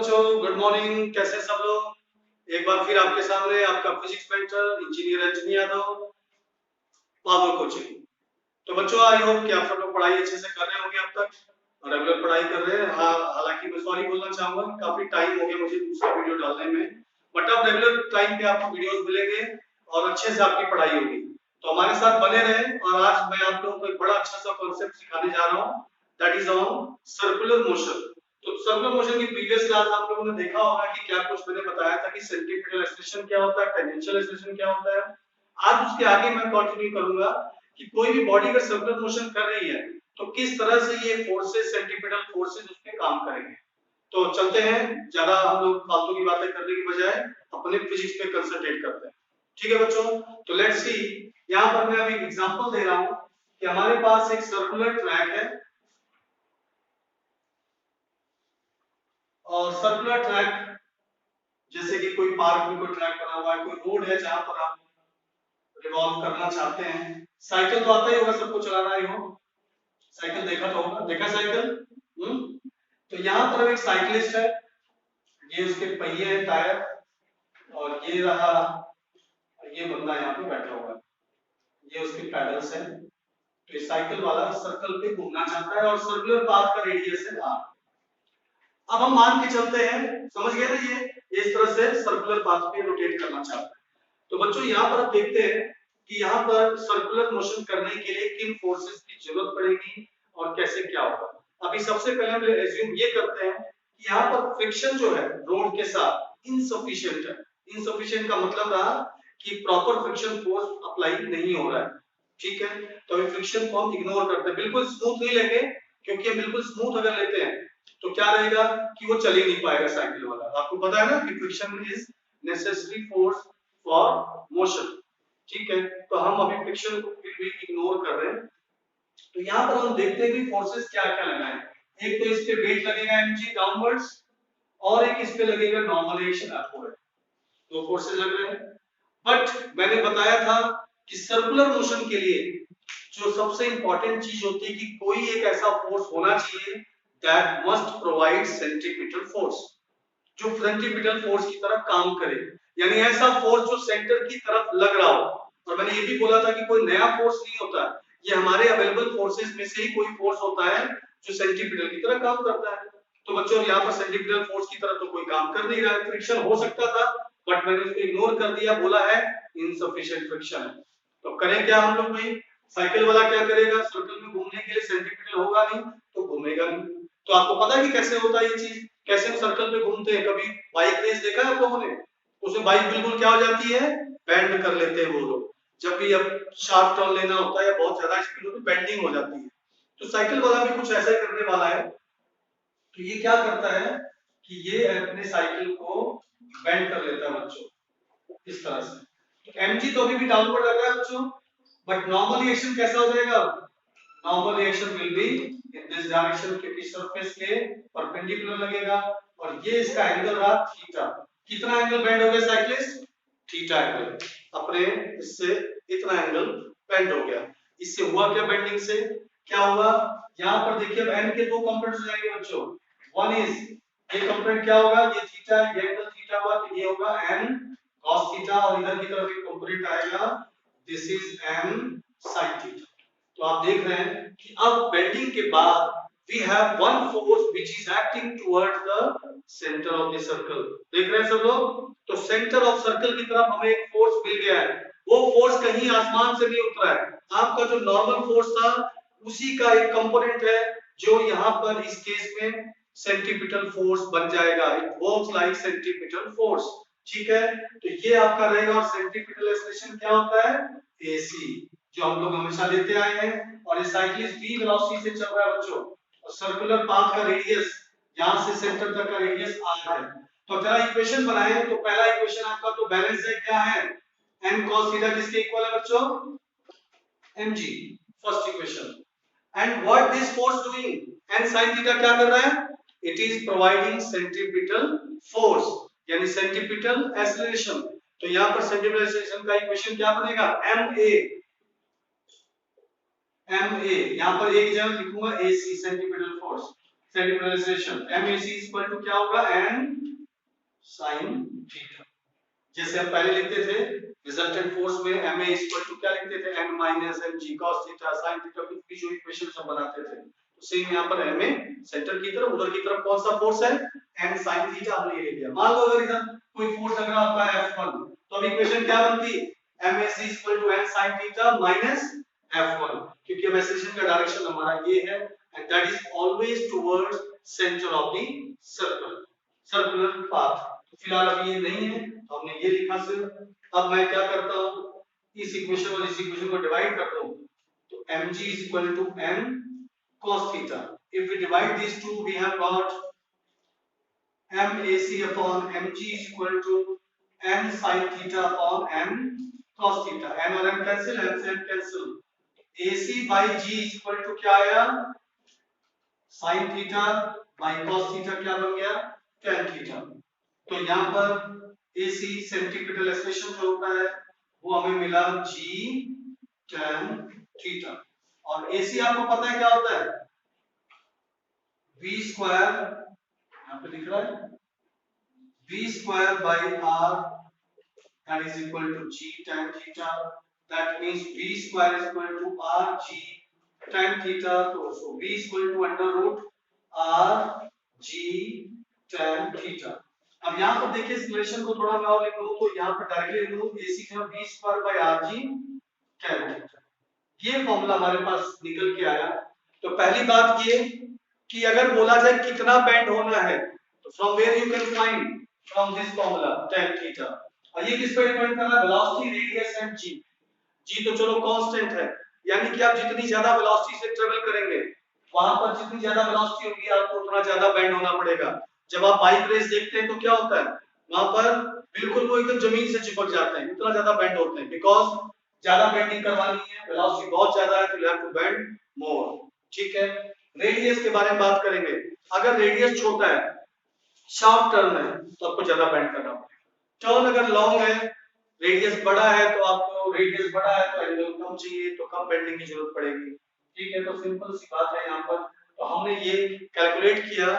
बच्चों, good morning. कैसे सब लोग? एक बार फिर आपके सामने आपका physics mentor engineer Anjani Yadav, power coaching. तो बच्चों, आई होप कि आप सब लोग पढ़ाई अच्छे से कर रहे होंगे अब तक, और रेगुलर पढ़ाई कर रहे हैं। हाँ, हालांकि मैं सॉरी बोलना चाहूंगा, काफी टाइम हो गया मुझे दूसरा वीडियो डालने में, बट अब रेगुलर टाइम पे आपको वीडियोस मिलेंगे और अच्छे से आपकी पढ़ाई होगी। तो हमारे साथ बने रहें। और आज मैं आप लोगों को एक बड़ा अच्छा सा कॉन्सेप्ट सिखाने जा रहा हूँ, that is on circular motion. तो सर्कुलर मोशन की प्रीवियस क्लास आप लोगों ने देखा होगा कि क्या कुछ मैंने बताया था कि सेंट्रीपिटल एक्सेलरेशन क्या होता है, टेंजेंशियल एक्सेलरेशन क्या होता है। आज उसके आगे मैं कंटिन्यू करूंगा कि कोई भी बॉडी अगर सर्कुलर मोशन कर रही है तो किस तरह से ये फोर्सेस, सेंट्रीपिटल फोर्सेस उस पे काम करेंगे। तो चलते हैं, ज्यादा हम लोग फालतू की बातें करने की बजाय अपने फिजिक्स पे कंसंट्रेट करते हैं। ठीक है बच्चों, तो लेट्स सी। यहाँ पर मैं अभी एग्जांपल दे रहा हूँ कि हमारे पास एक सर्कुलर ट्रैक है, और सर्कुलर ट्रैक जैसे कि कोई पार्क में कोई ट्रैक बना हुआ है, कोई रोड है जहां पर आप रिवॉल्व करना चाहते हैं। साइकिल तो आता ही होगा, सबको चलाना ही हो। साइकिल देखा तो होगा, देखा साइकिल। तो यहाँ पर एक साइकिलिस्ट है, ये उसके पहिए हैं, टायर, और ये रहा, ये बंदा यहाँ पे बैठा हुआ है, ये उसके पैडल्स हैं। तो ये साइकिल वाला सर्कल पे घूमना चाहता है और सर्कुलर पाथ का रेडियस है r। अब हम मान के चलते हैं, समझ गए ना, ये इस तरह से सर्कुलर पाथ पे रोटेट करना चाहता है। तो बच्चों यहाँ पर आप देखते हैं कि यहाँ पर सर्कुलर मोशन करने के लिए किन फोर्सेस की जरूरत पड़ेगी और कैसे क्या होगा। अभी सबसे पहले हम एज्यूम ये करते हैं कि यहाँ पर फ्रिक्शन जो है रोड के साथ इनसफिशिएंट है। इनसफिशिएंट का मतलब रहा कि प्रॉपर फ्रिक्शन फोर्स अप्लाई नहीं हो रहा है। ठीक है, तो अभी फ्रिक्शन को हम इग्नोर करते हैं, बिल्कुल स्मूथ नहीं लेंगे, क्योंकि बिल्कुल स्मूथ अगर लेते हैं तो क्या रहेगा कि वो चल ही नहीं पाएगा साइकिल वाला। आपको पता है ना कि friction is necessary force for motion. ठीक है, तो हम अभी फ्रिक्शन को फिर भी इग्नोर कर रहे हैं। तो यहाँ पर हम देखते हैं कि फोर्सेस क्या क्या लगाए। एक तो इस पे वेट लगेगा mg डाउनवर्ड्स, और एक इस पे लगेगा नॉर्मल एक्शन अपवर्ड। दो फोर्सेस लग रहे हैं। बट मैंने बताया था कि सर्कुलर मोशन के लिए जो सबसे इंपॉर्टेंट चीज होती है कि कोई एक ऐसा फोर्स होना चाहिए that must provide centripetal force, जो सेंट्रीपिटल फोर्स की तरह काम करे, यानी ऐसा फोर्स जो सेंटर की तरफ लग रहा हो। और मैंने ये भी बोला था कि कोई नया फोर्स नहीं होता, ये हमारे अवेलेबल फोर्सेस में से ही कोई फोर्स होता है जो सेंट्रीपिटल की तरह काम करता है। तो बच्चों यहाँ पर सेंट्रीपिटल फोर्स की तरह तो कोई काम कर नहीं रहा है, फ्रिक्शन हो सकता था बट मैंने उसको इग्नोर कर दिया, बोला है इनसफिशिएंट फ्रिक्शन है। तो करें क्या हम लोग भाई, साइकिल वाला क्या करेगा, सर्कल में घूमने के लिए सेंट्रीपिटल होगा नहीं तो घूमेगा नहीं। तो आपको पता है कि कैसे होता है ये चीज, कैसे हम सर्कल पे घूमते हैं। कभी बाइक रेस देखा है आप लोगों ने? उसमें बाइक बिल्कुल क्या हो जाती है, बैंड कर लेते हैं वो लोग। जब भी अब शार्प टर्न लेना होता है या बहुत ज्यादा स्पीड होती है, बेंडिंग हो जाती है। तो साइकिल वाला भी कुछ ऐसा ही करने वाला है। तो ये क्या करता है कि ये अपने साइकिल को बेंड कर लेता है बच्चों, इस तरह से। तो mg तो अभी भी डाउनवर्ड लग रहा है बच्चों, बट नॉर्मल एक्शन कैसा हो जाएगा, normal action will be in this direction, क्योंकि सरफेस के परपेंडिकुलर लगेगा। और ये इसका एंगल रहा थीटा। कितना एंगल बेंड हो गया साइक्लिस्ट, थीटा एंगल, अपने इससे इतना एंगल बेंड हो गया। इससे हुआ क्या, बेंडिंग से क्या हुआ, यहां पर देखिए अब n के दो कंपोनेंट्स हो जाएंगे बच्चों। वन इज, ये कंपोनेंट क्या होगा, ये थीटा, ये एंगल थीटा हुआ, तो ये होगा n cos थीटा, और इधर की तरफ एक कंपोनेंट आएगा, this is n sin theta. तो आप देख रहे हैं कि अब बेंडिंग के बाद we have one force which is acting towards the center of the circle। देख रहे हैं सब लोग? तो सेंटर ऑफ सर्कल की तरफ हमें एक फोर्स मिल गया है। वो फोर्स कहीं आसमान से नहीं उतरा है, आपका जो नॉर्मल फोर्स था उसी का एक कंपोनेंट है, जो यहाँ पर इस केस में सेंट्रीपिटल फोर्स बन जाएगा। It works like centripetal force. ठीक है, तो ये आपका रहेगा। और सेंट्रीपिटल एक्सेलरेशन क्या होता है, ac, जो हम लोग हमेशा लेते आए हैं। और ये साइक्लिस्ट v वेलोसिटी से चल रहा है बच्चों, और सर्कुलर पाथ का रेडियस यहां से सेंटर तक का रेडियस r है। तो जरा इक्वेशन बनाएं, तो पहला इक्वेशन आपका तो बैलेंस है, क्या है, n cos थीटा किसके इक्वल है बच्चों, mg, first equation. And what this force doing, n sin theta क्या कर रहा है, it is providing centripetal force, यानी सेंट्रीपिटल एक्सेलरेशन। तो यहां पर सेंट्रीपिटल एक्सेलरेशन का इक्वेशन क्या बनेगा, ma, यहां पर एक जगह लिखूंगा ac, centripetal force. Centripetal acceleration MAC equal to क्या होगा n sin थीटा। जैसे हम पहले लिखते थे रिजल्टेंट फोर्स में MA इक्वल टू क्या लिखते थे n minus mg cos theta sin theta, कुछ भी जो इक्वेशन हम बनाते थे, तो सेम यहाँ पर MA सेंटर की तरफ, उधर की तरफ कौन सा फोर्स है n sin थीटा, हमने ये लिया। मान लो अगर इधर कोई फोर्स लग रहा होता है F1, तो अब इक्वेशन क्या बनती MAC इक्वल टू n sin theta minus F1, क्योंकि अब एक्सेलरेशन का डायरेक्शन हमारा ये है and that is always towards centre of the circular path. तो फिलहाल अभी ये नहीं है तो हमने ये लिखा सिर्फ। अब मैं क्या करता हूं, इस इक्वेशन और इस इक्वेशन को डिवाइड करता हूं, तो mg is equal to n cos theta. If we divide these two, we have got mac upon mg is equal to n sin theta upon n cos theta. n और n cancel, n से n cancel, ac by g is equal to क्या आया sin theta by cos theta, क्या बन गया tan theta। तो यहाँ पर AC सेंटीपिटल एक्सेलरेशन जो होता है वो हमें मिला g tan थीटा, और AC आपको पता है क्या होता है v स्क्वायर, यहाँ पे लिख रहा है v square by r that is equal to g tan theta, that means v square is equal to r g tan theta, so v is equal to under root r g tan theta। अब यहाँ पर देखिए इस relation को थोड़ा मैं और लिख लूं, तो यहाँ पर डायरेक्टली लिख लूं AC का v square by rg tan theta, ये फॉर्मूला हमारे पास निकल के आया। तो पहली बात ये कि अगर बोला जाए कितना बेंड होना है, तो from where you can find from this formula tan theta, और ये किस पर डिपेंड कर रहा है velocity, radius and g। g तो चलो कांस्टेंट है, यानी कि आप जितनी ज्यादा वेलोसिटी से ट्रेवल करेंगे, वहां पर जितनी ज्यादा वेलोसिटी होगी आपको उतना ज्यादा बेंड होना पड़ेगा। जब आप बाइक रेस देखते हैं तो क्या होता है, वहां पर बिल्कुल वो एकदम जमीन से चिपक जाते हैं, इतना ज्यादा बेंड होते हैं, बिकॉज़ ज्यादा बेंडिंग करवानी है, वेलोसिटी बहुत ज्यादा है, तो यू हैव टू बेंड मोर। ठीक है, रेडियस के बारे में बात करेंगे। अगर रेडियस छोटा है, शार्प टर्न है, तो आपको ज्यादा बेंड करना पड़ेगा। टर्न अगर लॉन्ग है, रेडियस बड़ा है, तो आपको रेडियस बड़ा है तो एंगल कम चाहिए, तो कम बेंडिंग की जरूरत पड़ेगी। ठीक है, तो सिंपल सी बात है यहाँ पर। तो हमने ये कैलकुलेट किया,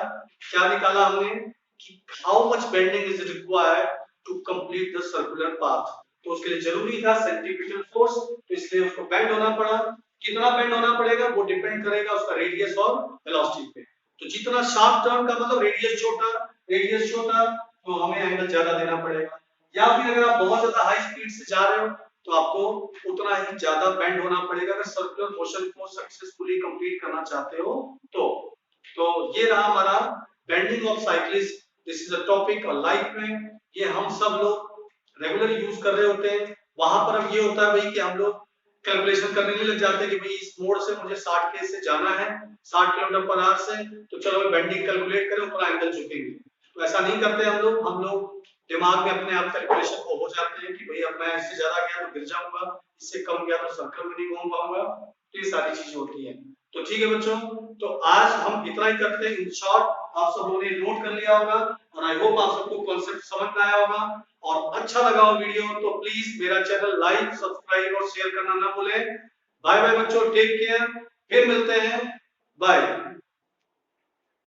क्या निकाला हमने कि how much bending is required to complete the circular path. तो उसके लिए जरूरी था सेंट्रीपिटल फोर्स, तो इसलिए उसको बेंड होना पड़ा। कितना बेंड होना पड़ेगा वो डिपेंड करेगा उसका रेडियस और वेलोसिटी पे। तो जितना शार्प टर्न का मतलब रेडियस छोटा तो हमें एंगल ज्यादा देना पड़ेगा, या फिर अगर आप बहुत ज्यादा हाई स्पीड से जा रहे हो तो आपको उतना ही ज्यादा बेंड होना पड़ेगा अगर सर्कुलर मोशन को सक्सेसफुली कंप्लीट करना चाहते हो तो ये रहा हमारा bending of cyclist. This is a topic और लाइफ में ये हम सब लोग रेगुलर यूज कर रहे होते हैं। वहां पर अब ये होता है भाई कि हम लोग कैलकुलेशन करने नहीं लग जाते कि भाई इस मोड़ से मुझे 60 के से जाना है 60 किलोमीटर पर आवर से, तो चलो बेंडिंग कैलकुलेट करें उतना एंगल झुकेंगे। तो ऐसा नहीं करते हम लोग दिमाग में अपने आप कैलकुलेशन हो जाते हैं कि भाई अब मैं इससे ज्यादा गया तो गिर जाऊंगा, इससे कम गया तो सर्कल में नहीं घूम पाऊंगा, तो ये सारी चीजें होती हैं। तो ठीक है बच्चों, तो आज हम इतना ही करते हैं। इन शॉर्ट आप सब लोगों ने नोट कर लिया होगा और आई होप आप सबको कॉन्सेप्ट समझ में आया होगा, और अच्छा लगा हो वीडियो तो प्लीज मेरा चैनल लाइक, सब्सक्राइब और शेयर करना ना भूलें। बाय बाय बच्चों, टेक केयर, फिर मिलते हैं, बाय।